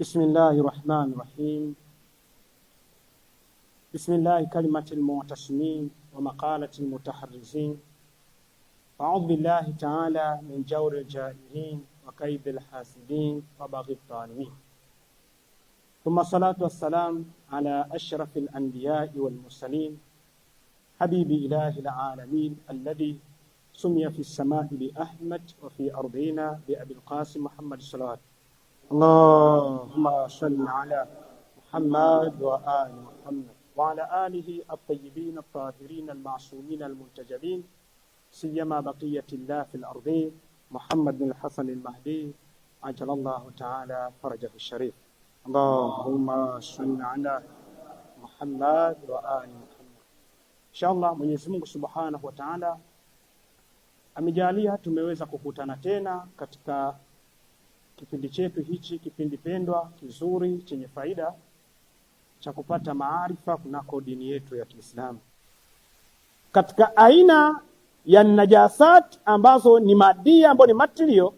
بسم الله الرحمن الرحيم. بسم الله كلمة المعتصمين ومقالة المتحرزين. أعوذ بالله تعالى من جور الجائرين وكيد الحاسدين وبغي الظالمين. ثم الصلاة والسلام على أشرف الأنبياء والمرسلين حبيب إله العالمين الذي سمي في السماء بأحمد وفي أرضنا بأبي القاسم محمد صلى الله عليه وسلم. اللهم صل على محمد وآل محمد وعلى آله الطيبين الطاهرين المعصومين المنتجبين، سيما بقية الله في الأرضين محمد بن الحسن المهدي عجل الله تعالى فرجه الشريف. اللهم صل على محمد وآل محمد. Inshallah Mwenyezi Mungu Subhanahu wa Ta'ala amejalia tumeweza kukutana tena katika kipindi chetu hichi, kipindi pendwa kizuri chenye faida cha kupata maarifa kunako dini yetu ya Kiislamu. Katika aina ya najasat ambazo ni madia, ambazo ni material,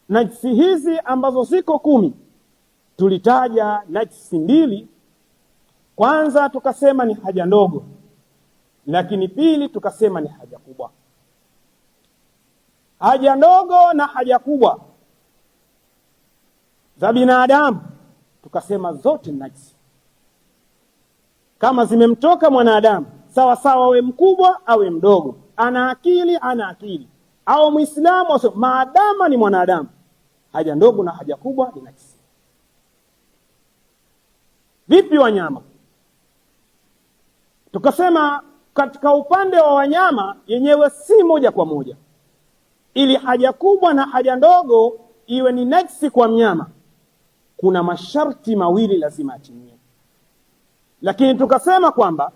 najisi hizi ambazo ziko 10, tulitaja najisi 2. Kwanza tukasema ni haja ndogo, lakini pili tukasema ni haja kubwa. Haja ndogo na haja kubwa za binadamu tukasema zote najisi. Kama zimemtoka mwanadamu, sawa sawa awe mkubwa awe mdogo, ana akili au Muislamu, maadama ni mwanadamu, haja ndogo na haja kubwa ni najisi. Vipi wanyama? Tukasema katika upande wa wanyama yenyewe si moja kwa moja, ili haja kubwa na haja ndogo iwe ni najisi kwa mnyama, kuna masharti mawili lazima atimie. Lakini tukasema kwamba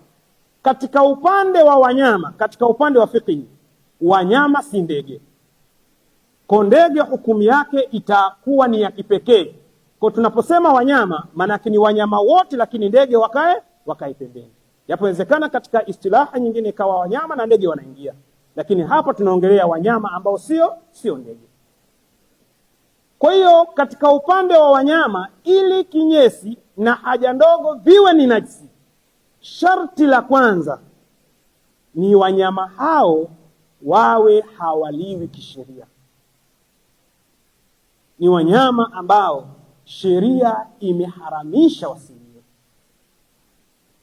katika upande wa wanyama, katika upande wa fiqh, wanyama si ndege. Kwa ndege hukumu yake itakuwa ni ya kipekee. Kwa tunaposema wanyama, maana ni wanyama wote, lakini ndege wakae pembeni. Yapowezekana katika istilaha nyingine ikawa wanyama na ndege wanaingia, lakini hapa tunaongelea wanyama ambao sio ndege. Kwa hiyo katika upande wa wanyama, ili kinyesi na haja ndogo viwe ni najisi, sharti la kwanza ni wanyama hao wawe hawaliwi kisheria. Ni wanyama ambao sheria imeharamisha wasiliwe.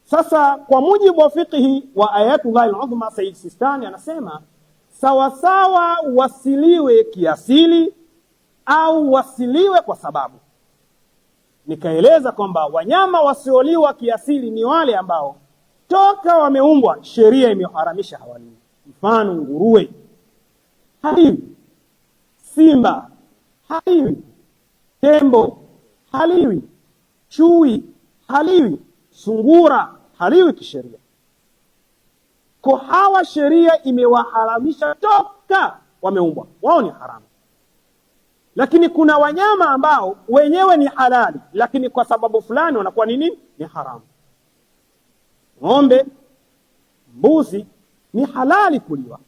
Sasa kwa mujibu wa fiqhi wa Ayatullah al-Uzma Sayyid Sistani anasema sawasawa wasiliwe kiasili au wasiliwe kwa sababu. Nikaeleza kwamba wanyama wasioliwa kiasili ni wale ambao toka wameumbwa sheria imeharamisha hawaliwi. Mfano nguruwe haliwi, simba haliwi, tembo haliwi, chui haliwi, sungura haliwi kisheria. Kwa hawa sheria imewaharamisha toka wameumbwa, wao ni haramu. Lakini kuna wanyama ambao wenyewe ni halali, lakini kwa sababu fulani wanakuwa ni haramu. Ng'ombe, mbuzi ni halali kuliwa,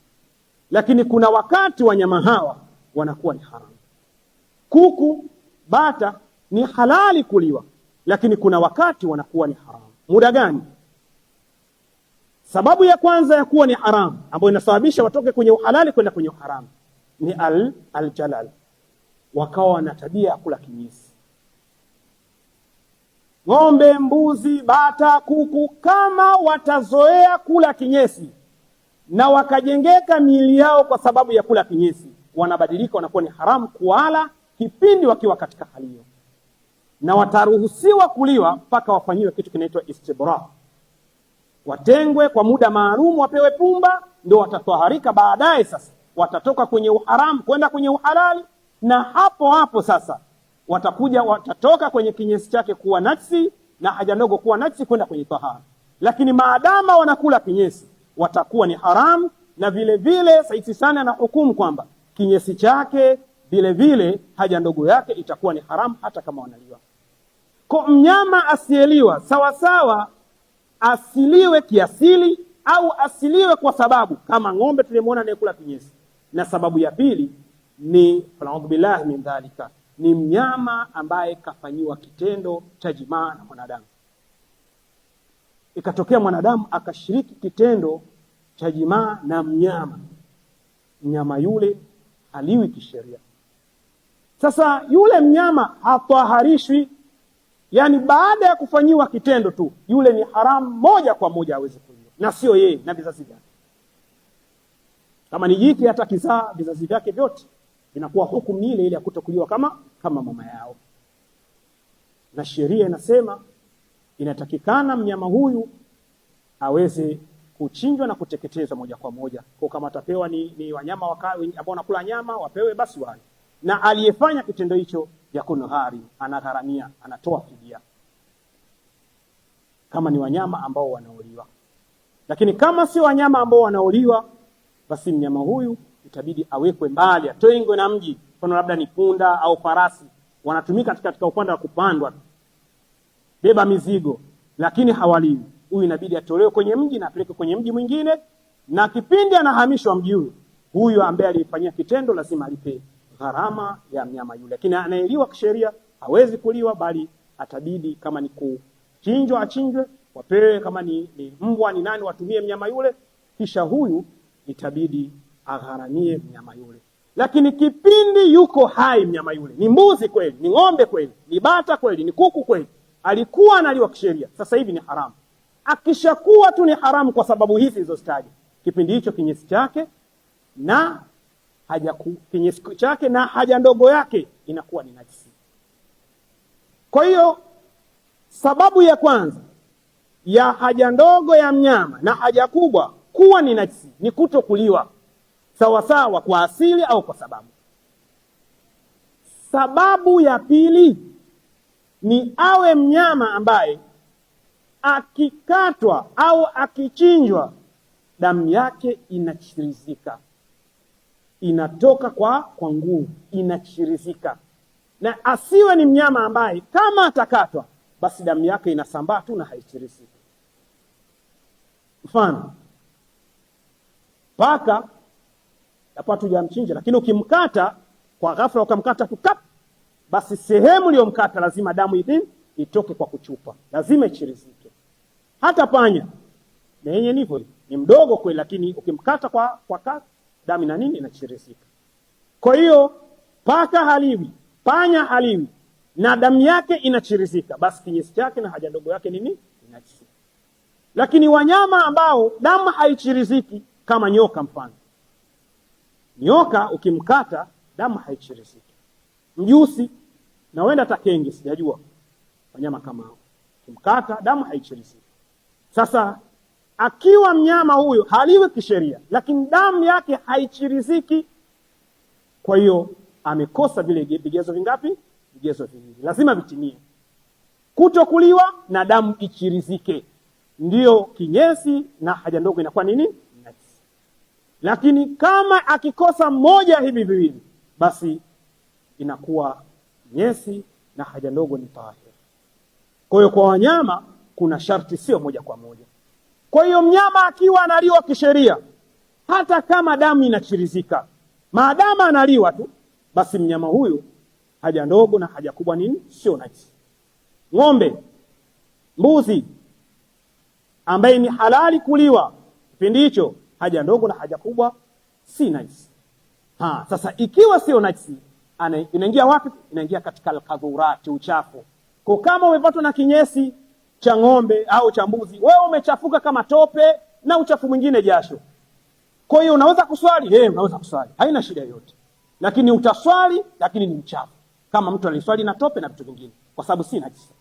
lakini kuna wakati wanyama hawa wanakuwa ni haramu. Kuku, bata ni halali kuliwa, lakini kuna wakati wanakuwa ni haramu. Muda gani? Sababu ya kwanza ya kuwa ni haramu, ambayo inasababisha watoke kwenye uhalali kwenda kwenye uharamu, ni al-jalal. Wakawa na tabia ya kula kinyesi. Ng'ombe, mbuzi, bata, kuku kama watazoea kula kinyesi na wakajengeka miili yao kwa sababu ya kula kinyesi, wanabadilika, wanakuwa ni haramu kuala kipindi wakiwa katika hali hiyo, na wataruhusiwa kuliwa mpaka wafanyiwe kitu kinaitwa istibra, watengwe kwa muda maalum, wapewe pumba, ndio watatwaharika. Baadaye sasa watatoka kwenye uharamu kwenda kwenye uhalali, na hapo sasa watatoka kwenye kinyesi chake kuwa najisi na haja ndogo kuwa najisi kwenda kwenye tahara. Lakini maadama wanakula kinyesi watakuwa ni haramu, na vile vile saiti sana na hukumu kwamba kinyesi chake vile vile haja ndogo yake itakuwa ni haramu hata kama wanaliwa. Kwa mnyama asiyeliwa sawasawa asiliwe kiasili au asiliwe kwa sababu, kama ng'ombe tulimuona anayekula kinyesi, na sababu ya pili ni fa'udhu billahi min dhalika, ni mnyama ambaye kafanyiwa kitendo cha jimaa na mwanadamu. Ikatokea mwanadamu akashiriki kitendo cha jimaa na mnyama yule haliwi kisheria. Sasa yule mnyama hataharishwi, yani baada ya kufanyiwa kitendo tu, yule ni haramu moja kwa moja aweze kuliwa, na sio yeye na vizazi vyake. Kama ni jike hata kizaa, vizazi vyake vyote inakuwa hukumu ile ile ya kutokuliwa kama mama yao. Na sheria inasema inatakikana mnyama huyu aweze kuchinjwa na kuteketezwa moja kwa moja. Kwa kama atapewa ni wanyama ambao wanakula nyama, wapewe basi wale. Na aliyefanya kitendo hicho yakunu ghari, anagharamia, anatoa fidia. Kama ni wanyama ambao wanaoliwa. Lakini kama si wanyama ambao wanaoliwa, basi mnyama huyu itabidi awekwe mbali, atoengwe na mji. Kwa labda ni punda au farasi, wanatumika katika upande wa kupandwa, beba mizigo, lakini hawaliwi. Huyu inabidi atolewe kwenye mji na apeleke kwenye mji mwingine, na kipindi anahamishwa mji huyu ambaye alifanyia kitendo lazima alipe gharama ya mnyama yule. Lakini anayeliwa kisheria hawezi kuliwa, bali atabidi kama ni kuchinjwa achinjwe, wapewe, kama ni mbwa ni nani watumie mnyama yule, kisha huyu itabidi agharamie mnyama yule. Lakini kipindi yuko hai mnyama yule, ni mbuzi kweli, ni ng'ombe kweli, ni bata kweli, ni kuku kweli, alikuwa analiwa kisheria, sasa hivi ni haramu. Akishakuwa tu ni haramu kwa sababu hizi zilizotaja, kipindi hicho kinyesi chake na haja ndogo yake inakuwa ni najisi. Kwa hiyo sababu ya kwanza ya haja ndogo ya mnyama na haja kubwa kuwa ni najisi ni kutokuliwa, sawa sawa kwa asili au kwa sababu. Sababu ya pili ni awe mnyama ambaye akikatwa au akichinjwa damu yake inachirizika, inatoka kwa nguvu, inachirizika. Na asiwe ni mnyama ambaye kama atakatwa basi damu yake inasambaa tu na haichiriziki. Mfano, paka hapa tujamchinja, lakini ukimkata kwa ghafla, ukamkata tu basi sehemu iliyomkata lazima damu itoke kwa kuchupa, lazima ichirizike. Hata panya na yenye ni mdogo kweli, lakini ukimkata kwa damu na inachirizika. Kwa hiyo paka haliwi, panya haliwi, na damu yake inachirizika, basi kinyesi chake na haja ndogo yake inajisi. Lakini wanyama ambao damu haichiriziki kama nyoka, mfano nyoka ukimkata damu haichiriziki, mjusi na wenda takenge, sijajua wanyama kama hao, ukimkata damu haichiriziki. Sasa akiwa mnyama huyo haliwi kisheria, lakini damu yake haichiriziki, kwa hiyo amekosa vile vigezo vingapi? Vigezo viwili lazima vitimie: kutokuliwa na damu ichirizike, ndio kinyesi na haja ndogo inakuwa najisi. Lakini kama akikosa moja hivi viwili, basi inakuwa kinyesi na haja ndogo ni tahir. Kwa hiyo kwa wanyama kuna sharti, sio moja kwa moja. Kwa hiyo mnyama akiwa analiwa kisheria, hata kama damu inachirizika, maadama analiwa tu, basi mnyama huyu haja ndogo na haja kubwa sio najisi. Ng'ombe, mbuzi ambaye ni halali kuliwa, kipindi hicho haja ndogo na haja kubwa si najisi. Sasa ikiwa sio najisi, inaingia wapi? Inaingia katika al-kadhurati, uchafu. Kwa kama umepatwa na kinyesi cha ng'ombe au cha mbuzi, wewe umechafuka kama tope na uchafu mwingine jasho. Kwa hiyo unaweza kuswali, unaweza kuswali, haina shida yoyote. Lakini utaswali, lakini ni mchafu, kama mtu aliswali na tope na vitu vingine, kwa sababu si najisi.